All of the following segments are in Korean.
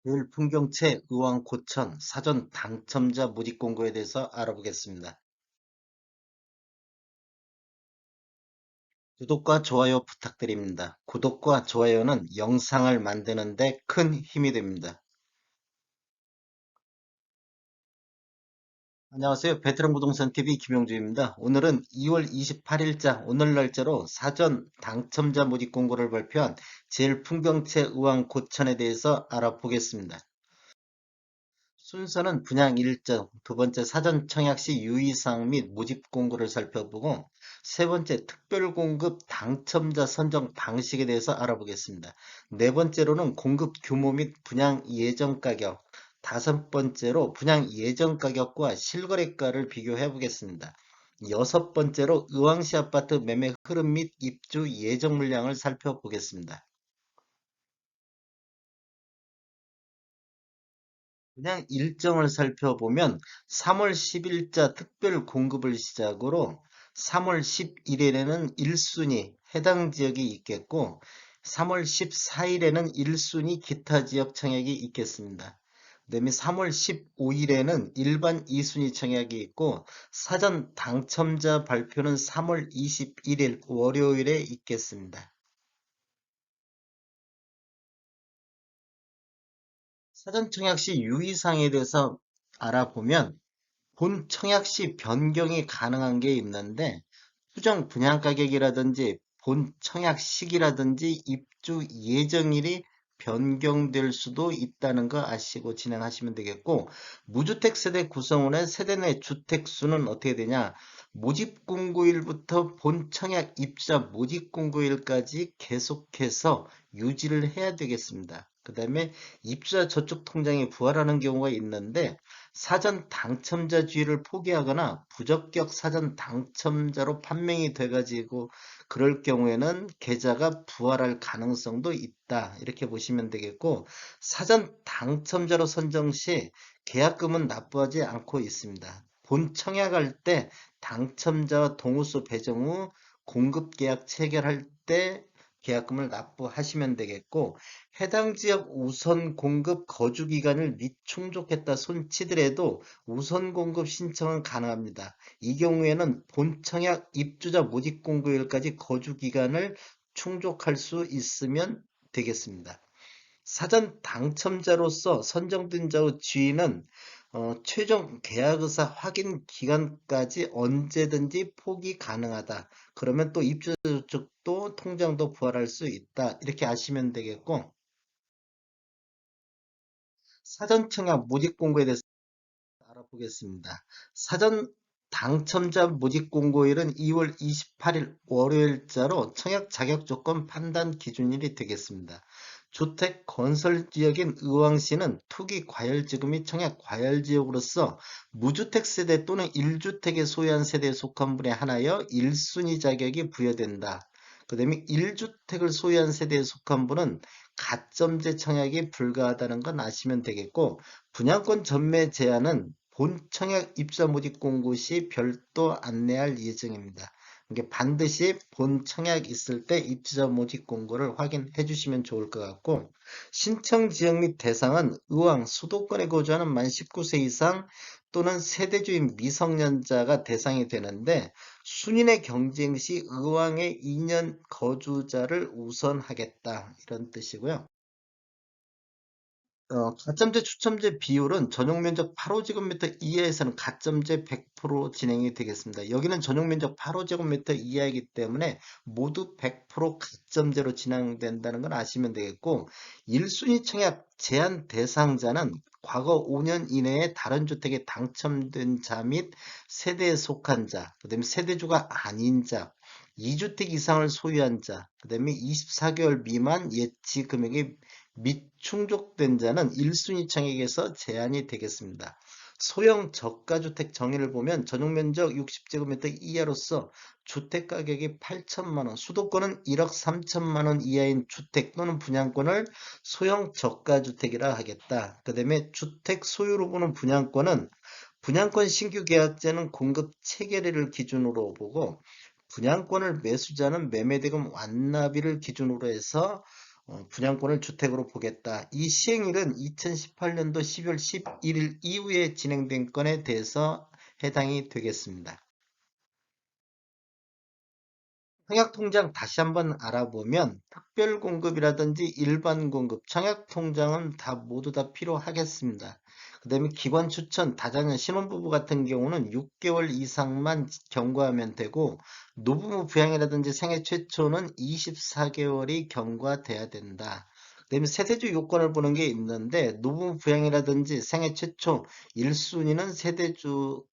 제일풍경채 의왕 고천 사전 당첨자 모집 공고에 대해서 알아보겠습니다. 구독과 좋아요 부탁드립니다. 구독과 좋아요는 영상을 만드는 데 큰 힘이 됩니다. 안녕하세요. 베테랑 부동산 TV 김용주입니다. 오늘은 2월 28일자 오늘 날짜로 사전 당첨자 모집 공고를 발표한 제일풍경채 의왕 고천에 대해서 알아보겠습니다. 순서는 분양 일정, 두 번째 사전 청약 시 유의사항 및 모집 공고를 살펴보고, 세 번째 특별 공급 당첨자 선정 방식에 대해서 알아보겠습니다. 네 번째로는 공급 규모 및 분양 예정 가격, 다섯 번째로 분양 예정 가격과 실거래가를 비교해 보겠습니다. 여섯 번째로 의왕시 아파트 매매 흐름 및 입주 예정 물량을 살펴보겠습니다. 그냥 일정을 살펴보면 3월 10일자 특별 공급을 시작으로 3월 11일에는 1순위 해당 지역이 있겠고 3월 14일에는 1순위 기타 지역 청약이 있겠습니다. 그다음에 3월 15일에는 일반 2순위 청약이 있고 사전 당첨자 발표는 3월 21일 월요일에 있겠습니다. 사전 청약 시 유의사항에 대해서 알아보면 본 청약 시 변경이 가능한 게 있는데 수정 분양 가격이라든지 본 청약 시기라든지 입주 예정일이 변경될 수도 있다는 거 아시고 진행하시면 되겠고 무주택 세대 구성원의 세대 내 주택 수는 어떻게 되냐 모집 공고일부터 본 청약 입주자 모집 공고일까지 계속해서 유지를 해야 되겠습니다. 그 다음에 입주자 저축 통장이 부활하는 경우가 있는데 사전 당첨자주의를 포기하거나 부적격 사전 당첨자로 판명이 돼가지고 그럴 경우에는 계좌가 부활할 가능성도 있다. 이렇게 보시면 되겠고 사전 당첨자로 선정 시 계약금은 납부하지 않고 있습니다. 본 청약할 때 당첨자와 동의서 배정 후 공급계약 체결할 때 계약금을 납부하시면 되겠고 해당 지역 우선 공급 거주 기간을 미충족했다 손치더라도 우선 공급 신청은 가능합니다. 이 경우에는 본청약 입주자 모집 공고일까지 거주 기간을 충족할 수 있으면 되겠습니다. 사전 당첨자로서 선정된 자의 지위는 최종 계약의사 확인 기간까지 언제든지 포기 가능하다. 그러면 또 입주자 쪽도 통장도 부활할 수 있다. 이렇게 아시면 되겠고 사전 청약 모집 공고에 대해서 알아보겠습니다. 사전 당첨자 모집 공고일은 2월 28일 월요일자로 청약 자격 조건 판단 기준일이 되겠습니다. 주택 건설 지역인 의왕시는 투기 과열지구 및 청약 과열지역으로서 무주택 세대 또는 1주택에 소유한 세대에 속한 분에 한하여 1순위 자격이 부여된다. 그 다음에 1주택을 소유한 세대에 속한 분은 가점제 청약이 불가하다는 건 아시면 되겠고 분양권 전매 제한은 본 청약 입사 모집 공고 시 별도 안내할 예정입니다. 이게 반드시 본 청약 있을 때 입주자 모집 공고를 확인해 주시면 좋을 것 같고 신청 지역 및 대상은 의왕 수도권에 거주하는 만 19세 이상 또는 세대주인 미성년자가 대상이 되는데 순인의 경쟁 시 의왕의 2년 거주자를 우선하겠다 이런 뜻이고요. 가점제 추첨제 비율은 전용면적 8호제곱미터 이하에서는 가점제 100% 진행이 되겠습니다. 여기는 전용면적 8호제곱미터 이하이기 때문에 모두 100% 가점제로 진행된다는 건 아시면 되겠고 1순위 청약 제한 대상자는 과거 5년 이내에 다른 주택에 당첨된 자 및 세대에 속한 자, 그 다음에 세대주가 아닌 자, 2주택 이상을 소유한 자, 그 다음에 24개월 미만 예치 금액이 미충족된 자는 1순위 청약에서 제한이 되겠습니다. 소형 저가주택 정의를 보면 전용면적 60제곱미터 이하로서 주택가격이 8천만 원, 수도권은 1억 3천만 원 이하인 주택 또는 분양권을 소형 저가주택이라 하겠다. 그 다음에 주택 소유로 보는 분양권은 분양권 신규 계약제는 공급 체결일을 기준으로 보고 분양권을 매수자는 매매대금 완납일을 기준으로 해서 분양권을 주택으로 보겠다. 이 시행일은 2018년도 12월 11일 이후에 진행된 건에 대해서 해당이 되겠습니다. 청약통장 다시 한번 알아보면 특별공급이라든지 일반공급, 청약통장은 모두 다 필요하겠습니다. 그 다음에 기관추천, 다자녀, 신혼부부 같은 경우는 6개월 이상만 경과하면 되고 노부모 부양이라든지 생애 최초는 24개월이 경과돼야 된다. 그 다음에 세대주 요건을 보는 게 있는데 노부모 부양이라든지 생애 최초 1순위는 세대주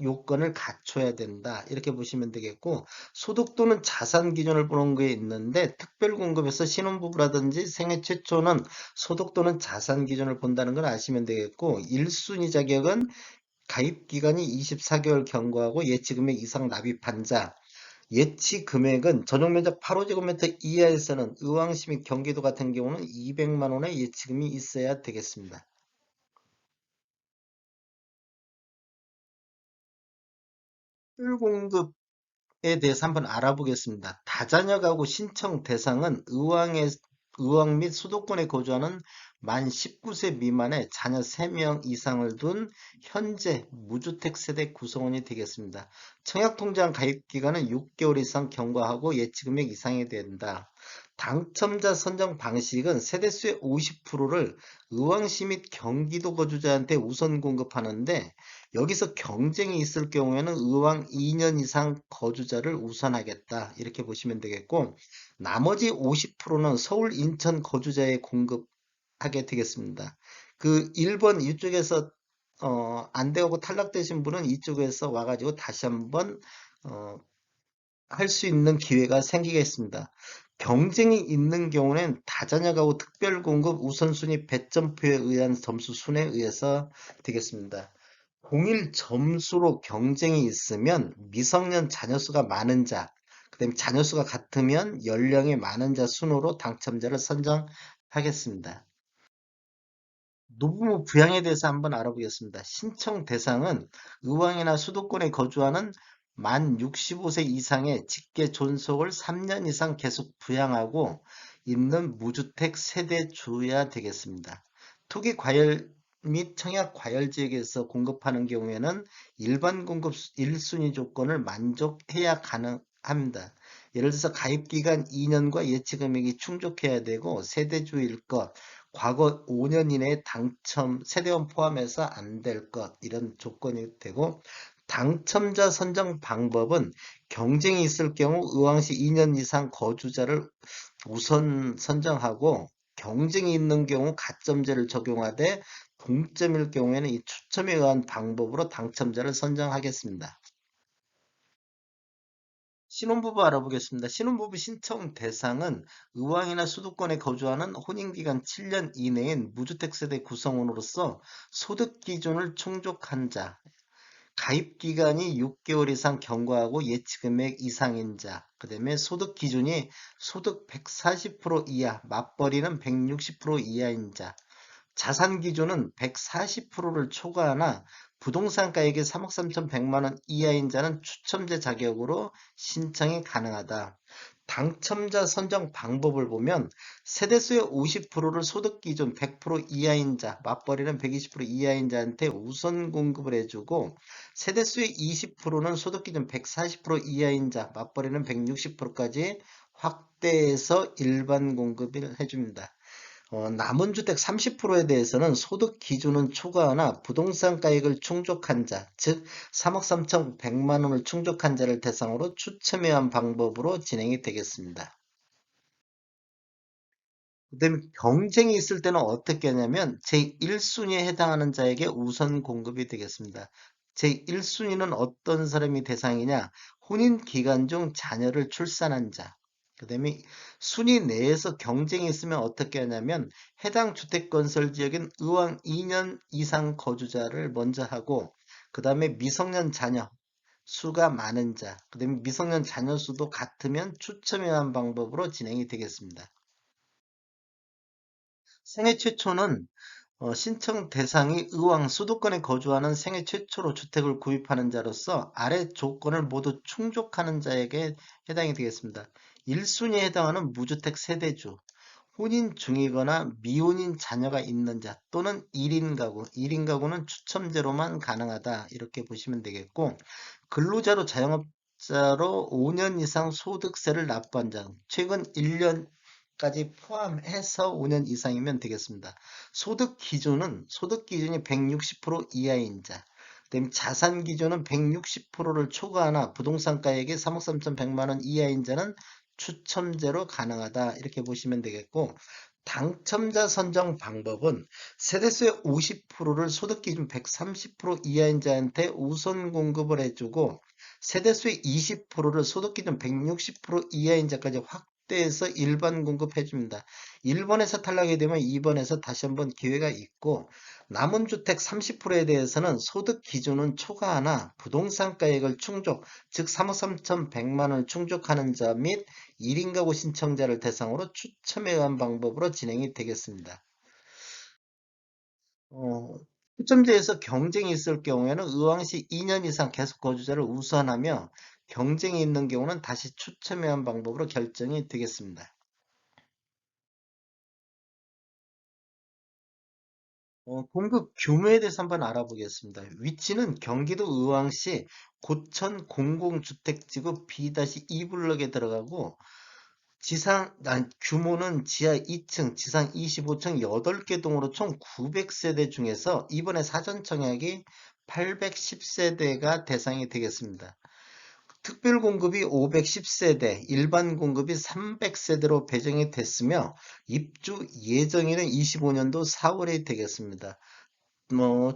요건을 갖춰야 된다. 이렇게 보시면 되겠고 소득 또는 자산 기준을 보는 게 있는데 특별공급에서 신혼부부라든지 생애 최초는 소득 또는 자산 기준을 본다는 걸 아시면 되겠고 1순위 자격은 가입기간이 24개월 경과하고 예치금액 이상 납입한 자 예치금액은 전용면적 8호제곱미터 이하에서는 의왕시 및 경기도 같은 경우는 200만 원의 예치금이 있어야 되겠습니다. 특별공급 에 대해서 한번 알아보겠습니다. 다자녀 가구 신청 대상은 의왕 및 수도권에 거주하는 만 19세 미만의 자녀 3명 이상을 둔 현재 무주택 세대 구성원이 되겠습니다. 청약통장 가입 기간은 6개월 이상 경과하고 예치금액 이상이 된다. 당첨자 선정 방식은 세대수의 50%를 의왕시 및 경기도 거주자한테 우선 공급하는데 여기서 경쟁이 있을 경우에는 의왕 2년 이상 거주자를 우선하겠다. 이렇게 보시면 되겠고 나머지 50%는 서울, 인천 거주자에 공급하게 되겠습니다. 그 1번 이쪽에서 안 되고 탈락되신 분은 이쪽에서 와가지고 다시 한번 어, 할 수 있는 기회가 생기겠습니다. 경쟁이 있는 경우는 다자녀 가구 특별공급 우선순위 배점표에 의한 점수 순에 의해서 되겠습니다. 공일 점수로 경쟁이 있으면 미성년 자녀 수가 많은 자, 그다음에 자녀 수가 같으면 연령이 많은 자 순으로 당첨자를 선정하겠습니다. 노부모 부양에 대해서 한번 알아보겠습니다. 신청 대상은 의왕이나 수도권에 거주하는 만 65세 이상의 직계 존속을 3년 이상 계속 부양하고 있는 무주택 세대주야 되겠습니다. 투기 과열 및 청약 과열 지역에서 공급하는 경우에는 일반 공급 1순위 조건을 만족해야 가능합니다. 예를 들어서 가입 기간 2년과 예치 금액이 충족해야 되고 세대주일 것, 과거 5년 이내에 당첨, 세대원 포함해서 안 될 것, 이런 조건이 되고, 당첨자 선정 방법은 경쟁이 있을 경우 의왕시 2년 이상 거주자를 우선 선정하고, 경쟁이 있는 경우 가점제를 적용하되, 동점일 경우에는 이 추첨에 의한 방법으로 당첨자를 선정하겠습니다. 신혼부부 알아보겠습니다. 신혼부부 신청 대상은 의왕이나 수도권에 거주하는 혼인기간 7년 이내인 무주택 세대 구성원으로서 소득 기준을 충족한 자, 가입 기간이 6개월 이상 경과하고 예치금액 이상인 자, 그 다음에 소득 기준이 소득 140% 이하, 맞벌이는 160% 이하인 자, 자산 기준은 140%를 초과하나 부동산 가액이 3억 3,100만 원 이하인 자는 추첨제 자격으로 신청이 가능하다. 당첨자 선정 방법을 보면 세대수의 50%를 소득 기준 100% 이하인 자, 맞벌이는 120% 이하인 자한테 우선 공급을 해주고 세대수의 20%는 소득 기준 140% 이하인 자, 맞벌이는 160%까지 확대해서 일반 공급을 해줍니다. 남은 주택 30%에 대해서는 소득 기준은 초과하나 부동산 가액을 충족한 자, 즉 3억 3,100만 원을 충족한 자를 대상으로 추첨에 의한 방법으로 진행이 되겠습니다. 그다음에 경쟁이 있을 때는 어떻게 하냐면 제1순위에 해당하는 자에게 우선 공급이 되겠습니다. 제1순위는 어떤 사람이 대상이냐? 혼인 기간 중 자녀를 출산한 자. 그다음에 순위 내에서 경쟁이 있으면 어떻게 하냐면 해당 주택 건설 지역인 의왕 2년 이상 거주자를 먼저 하고 그다음에 미성년 자녀 수가 많은 자, 그다음에 미성년 자녀 수도 같으면 추첨에 의한 방법으로 진행이 되겠습니다. 생애 최초는 신청 대상이 의왕 수도권에 거주하는 생애 최초로 주택을 구입하는 자로서 아래 조건을 모두 충족하는 자에게 해당이 되겠습니다. 1순위에 해당하는 무주택 세대주, 혼인 중이거나 미혼인 자녀가 있는 자 또는 1인 가구, 1인 가구는 추첨제로만 가능하다. 이렇게 보시면 되겠고, 근로자로 자영업자로 5년 이상 소득세를 납부한 자, 최근 1년까지 포함해서 5년 이상이면 되겠습니다. 소득 기준이 160% 이하인 자, 그다음에 자산 기준은 160%를 초과하나 부동산 가액이 3억 3,100만 원 이하인 자는 추첨제로 가능하다. 이렇게 보시면 되겠고, 당첨자 선정 방법은 세대수의 50%를 소득기준 130% 이하인 자한테 우선 공급을 해주고, 세대수의 20%를 소득기준 160% 이하인 자까지 확대해서 일반 공급해줍니다. 1번에서 탈락이 되면 2번에서 다시 한번 기회가 있고, 남은 주택 30%에 대해서는 소득 기준은 초과하나 부동산 가액을 충족, 즉 3억 3,100만 원을 충족하는 자 및 1인 가구 신청자를 대상으로 추첨에 의한 방법으로 진행이 되겠습니다. 어, 추첨제에서 경쟁이 있을 경우에는 의왕시 2년 이상 계속 거주자를 우선하며 경쟁이 있는 경우는 다시 추첨에 의한 방법으로 결정이 되겠습니다. 공급 규모에 대해서 한번 알아보겠습니다. 위치는 경기도 의왕시 고천 공공주택지구 B-2 블럭에 들어가고 규모는 지하 2층, 지상 25층 8개 동으로 총 900세대 중에서 이번에 사전 청약이 810세대가 대상이 되겠습니다. 특별 공급이 510세대, 일반 공급이 300세대로 배정이 됐으며 입주 예정일은 25년도 4월이 되겠습니다.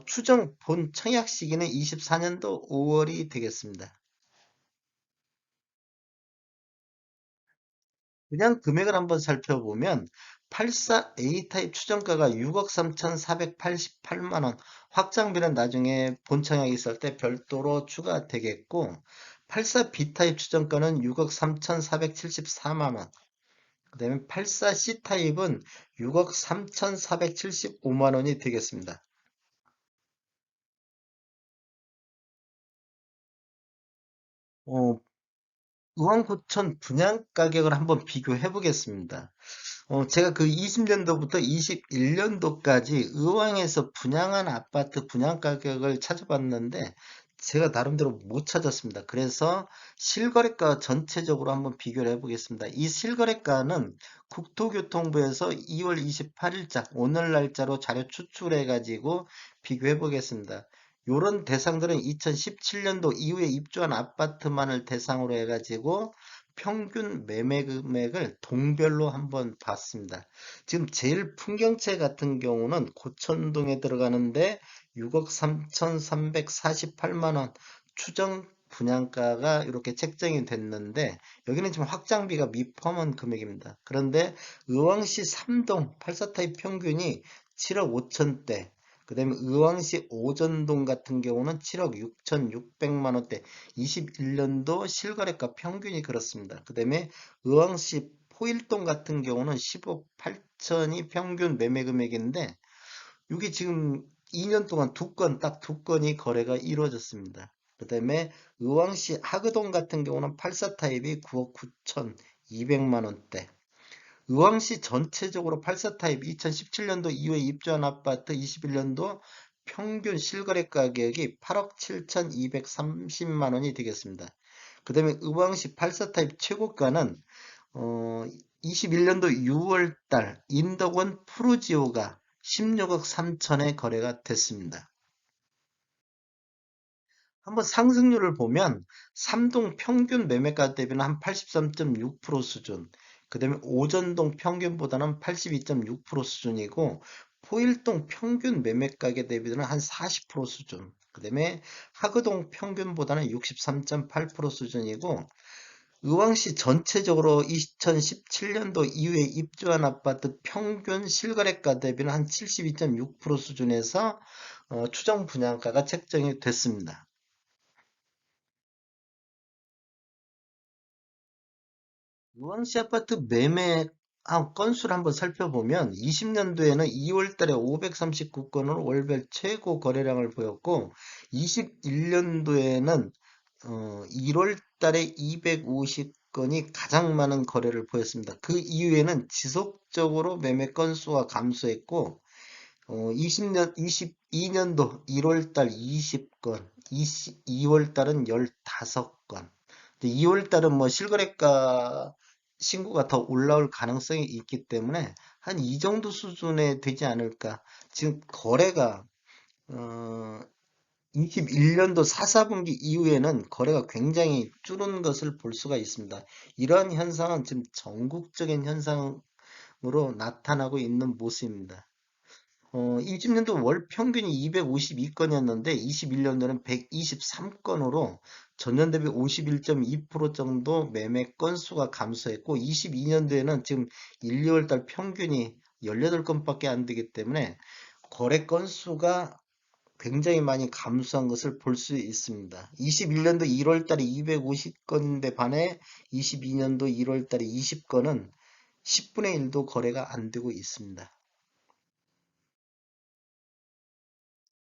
추정 본 청약 시기는 24년도 5월이 되겠습니다. 그냥 금액을 한번 살펴보면 84A 타입 추정가가 6억 3,488만 원, 확장비는 나중에 본청약이 있을 때 별도로 추가되겠고, 84B 타입 추정가는 6억 3,474만 원, 그 다음에 84C 타입은 6억 3,475만 원이 되겠습니다. 어, 의왕고천 분양 가격을 한번 비교해 보겠습니다. 제가 그 20년도부터 21년도까지 의왕에서 분양한 아파트 분양 가격을 찾아봤는데 제가 나름대로 못 찾았습니다. 그래서 실거래가 전체적으로 한번 비교를 해보겠습니다. 이 실거래가는 국토교통부에서 2월 28일자 오늘 날짜로 자료 추출해가지고 비교해 보겠습니다. 요런 대상들은 2017년도 이후에 입주한 아파트만을 대상으로 해가지고 평균 매매 금액을 동별로 한번 봤습니다. 지금 제일 풍경채 같은 경우는 고천동에 들어가는데 6억 3,348만 원 추정 분양가가 이렇게 책정이 됐는데 여기는 지금 확장비가 미포함한 금액입니다. 그런데 의왕시 3동 84타입 평균이 7억 5천대, 그 다음에 의왕시 오전동 같은 경우는 7억 6,600만 원대, 21년도 실거래가 평균이 그렇습니다. 그 다음에 의왕시 포일동 같은 경우는 10억 8천이 평균 매매 금액인데 이게 지금 2년 동안 딱 두 건이 거래가 이루어졌습니다. 그 다음에 의왕시 하그동 같은 경우는 84 타입이 9억 9,200만 원대. 의왕시 전체적으로 84 타입 2017년도 이후에 입주한 아파트 21년도 평균 실거래 가격이 8억 7,230만 원이 되겠습니다. 그 다음에 의왕시 84 타입 최고가는 21년도 6월달 인덕원 푸르지오가 16억 3천에 거래가 됐습니다. 한번 상승률을 보면 3동 평균 매매가 대비는 한 83.6% 수준, 그 다음에 오전동 평균보다는 82.6% 수준이고 포일동 평균 매매가격 대비는 한 40% 수준, 그 다음에 하그동 평균보다는 63.8% 수준이고 의왕시 전체적으로 2017년도 이후에 입주한 아파트 평균 실거래가 대비는 한 72.6% 수준에서 추정 분양가가 책정이 됐습니다. 의왕시 아파트 매매 건수를 한번 살펴보면 20년도에는 2월 달에 539건으로 월별 최고 거래량을 보였고 21년도에는 1월 달에 250건, 건이 가장 많은 거래를 보였습니다. 그 이후에는 지속적으로 매매 건수가 감소했고 22년도 1월 달 20건, 2월 달은 15건. 2월 달은 뭐 실거래가 신고가 더 올라올 가능성이 있기 때문에 한 이 정도 수준에 되지 않을까. 지금 거래가 21년도 4, 4분기 이후에는 거래가 굉장히 줄은 것을 볼 수가 있습니다. 이러한 현상은 지금 전국적인 현상으로 나타나고 있는 모습입니다. 20년도 월 평균이 252건이었는데 21년도는 123건으로 전년 대비 51.2% 정도 매매 건수가 감소했고 22년도에는 지금 1, 2월 달 평균이 18건밖에 안 되기 때문에 거래 건수가 굉장히 많이 감소한 것을 볼 수 있습니다. 21년도 1월 달에 250건인데 반해 22년도 1월 달에 20건은 10분의 1도 거래가 안 되고 있습니다.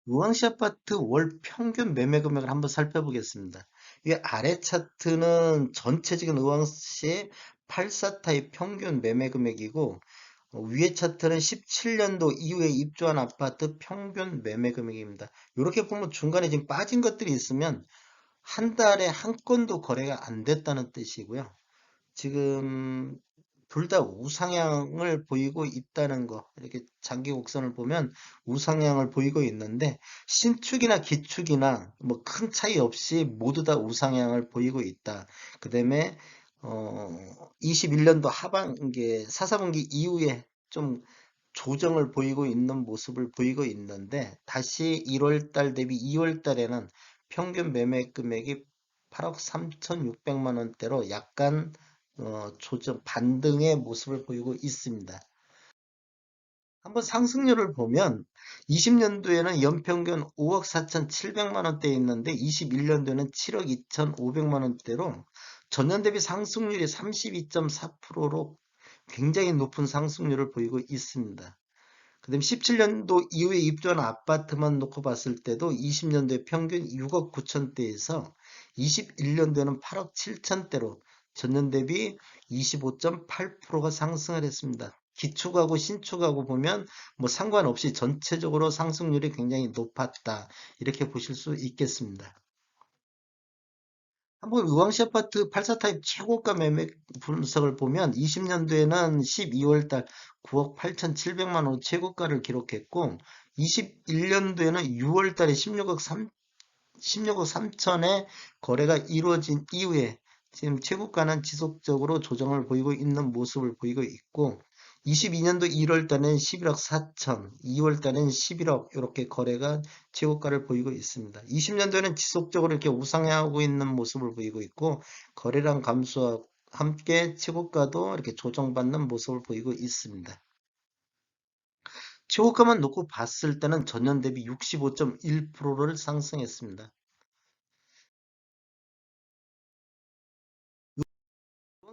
우왕시 아파트 월 평균 매매 금액을 한번 살펴보겠습니다. 이 아래 차트는 전체적인 우왕시의 84 타입 평균 매매 금액이고 위에 차트는 17년도 이후에 입주한 아파트 평균 매매 금액입니다. 이렇게 보면 중간에 지금 빠진 것들이 있으면 한 달에 한 건도 거래가 안 됐다는 뜻이고요. 지금 둘 다 우상향을 보이고 있다는 거. 이렇게 장기 곡선을 보면 우상향을 보이고 있는데 신축이나 기축이나 뭐 큰 차이 없이 모두 다 우상향을 보이고 있다. 그다음에 21년도 하반기 4, 4분기 이후에 좀 조정을 보이고 있는 모습을 보이고 있는데 다시 1월 달 대비 2월 달에는 평균 매매 금액이 8억 3,600만 원대로 약간 조정 반등의 모습을 보이고 있습니다. 한번 상승률을 보면 20년도에는 연평균 5억 4,700만 원대에 있는데 21년도에는 7억 2,500만 원대로 전년 대비 상승률이 32.4%로 굉장히 높은 상승률을 보이고 있습니다. 그다음 17년도 이후에 입주한 아파트만 놓고 봤을 때도 20년도에 평균 6억 9천대에서 21년도에는 8억 7천대로 전년 대비 25.8%가 상승을 했습니다. 기축하고 신축하고 보면 뭐 상관없이 전체적으로 상승률이 굉장히 높았다. 이렇게 보실 수 있겠습니다. 한번 의왕시 아파트 84 타입 최고가 매매 분석을 보면 20년도에는 12월 달 9억 8,700만 원 최고가를 기록했고 21년도에는 6월 달에 16억 3천에 거래가 이루어진 이후에 지금 최고가는 지속적으로 조정을 보이고 있는 모습을 보이고 있고 22년도 1월 달은 11억 4천, 2월 달은 11억 이렇게 거래가 최고가를 보이고 있습니다. 20년도에는 지속적으로 이렇게 우상향하고 있는 모습을 보이고 있고 거래량 감소와 함께 최고가도 이렇게 조정받는 모습을 보이고 있습니다. 최고가만 놓고 봤을 때는 전년 대비 65.1%를 상승했습니다.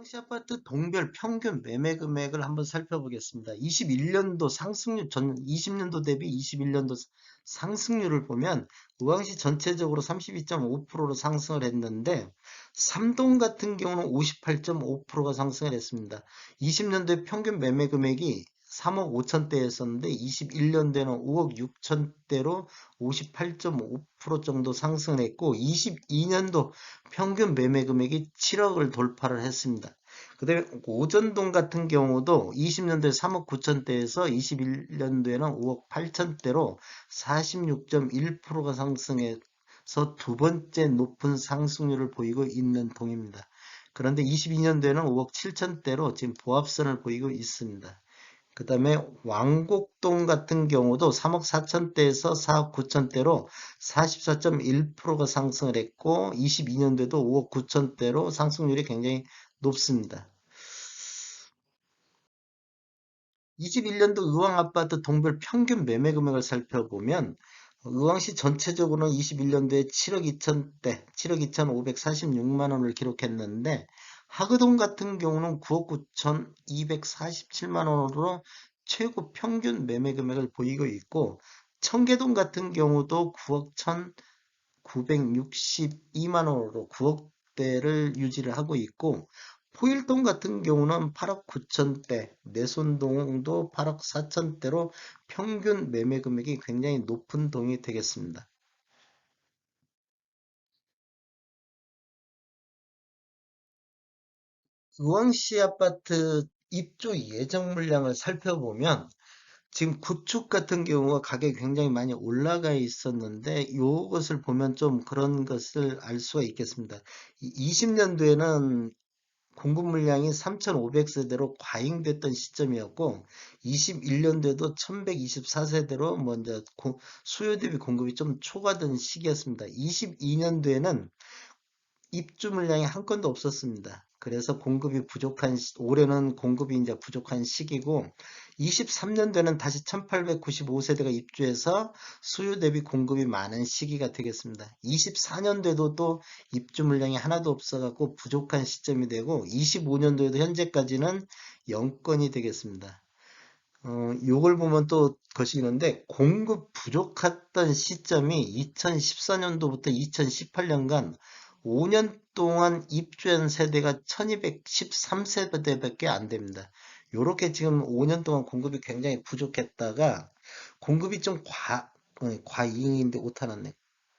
우왕시 아파트 동별 평균 매매 금액을 한번 살펴보겠습니다. 21년도 상승률, 전 20년도 대비 21년도 상승률을 보면 우왕시 전체적으로 32.5%로 상승을 했는데 3동 같은 경우는 58.5%가 상승을 했습니다. 20년도에 평균 매매 금액이 3억 5천대였었는데 21년도에는 5억 6천대로 58.5% 정도 상승을 했고 22년도 평균 매매 금액이 7억을 돌파를 했습니다. 그 다음에 오전동 같은 경우도 20년도에 3억 9천대에서 21년도에는 5억 8천대로 46.1%가 상승해서 두 번째 높은 상승률을 보이고 있는 동입니다. 그런데 22년도에는 5억 7천대로 지금 보합선을 보이고 있습니다. 그 다음에 왕곡동 같은 경우도 3억 4천대에서 4억 9천대로 44.1%가 상승을 했고 22년도에도 5억 9천대로 상승률이 굉장히 높습니다. 21년도 의왕아파트 동별 평균 매매 금액을 살펴보면 의왕시 전체적으로는 21년도에 7억 2천대, 7억 2,546만 원을 기록했는데 하그동 같은 경우는 9억 9,247만 원으로 최고 평균 매매 금액을 보이고 있고 청계동 같은 경우도 9억 1,962만 원으로 9억대를 유지를 하고 있고 포일동 같은 경우는 8억 9천대, 내손동도 8억 4천대로 평균 매매 금액이 굉장히 높은 동이 되겠습니다. 의왕시 아파트 입주 예정 물량을 살펴보면 지금 구축 같은 경우가 가격이 굉장히 많이 올라가 있었는데 이것을 보면 좀 그런 것을 알 수가 있겠습니다. 20년도에는 공급 물량이 3,500세대로 과잉됐던 시점이었고 21년도에도 1,124세대로 먼저 수요 대비 공급이 좀 초과된 시기였습니다. 22년도에는 입주 물량이 한 건도 없었습니다. 그래서 공급이 부족한 올해는 공급이 이제 부족한 시기고 23년도에는 다시 1895세대가 입주해서 수요 대비 공급이 많은 시기가 되겠습니다. 24년도에도 또 입주 물량이 하나도 없어갖고 부족한 시점이 되고 25년도에도 현재까지는 0건이 되겠습니다. 요걸 보면 또 것이 있는데 공급 부족했던 시점이 2014년도부터 2018년간 5년 동안 입주한 세대가 1213세대밖에 안 됩니다. 요렇게 지금 5년 동안 공급이 굉장히 부족했다가 공급이 좀 과잉인데 오타났네.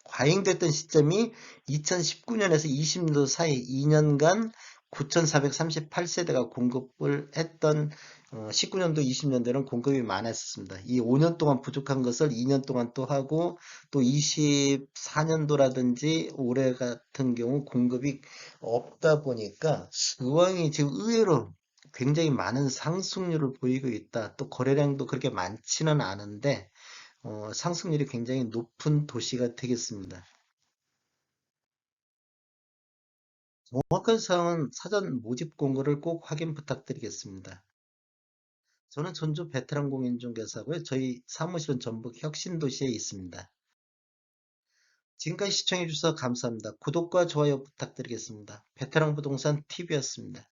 과잉됐던 시점이 2019년에서 20년도 사이 2년간 9,438세대가 공급을 했던 19년도, 20년도에는 공급이 많았었습니다. 이 5년 동안 부족한 것을 2년 동안 또 하고 또 24년도라든지 올해 같은 경우 공급이 없다 보니까 의왕이 지금 의외로 굉장히 많은 상승률을 보이고 있다. 또 거래량도 그렇게 많지는 않은데 상승률이 굉장히 높은 도시가 되겠습니다. 정확한 사항은 사전 모집 공고를 꼭 확인 부탁드리겠습니다. 저는 전주 베테랑 공인중개사고요. 저희 사무실은 전북 혁신도시에 있습니다. 지금까지 시청해 주셔서 감사합니다. 구독과 좋아요 부탁드리겠습니다. 베테랑 부동산 TV였습니다.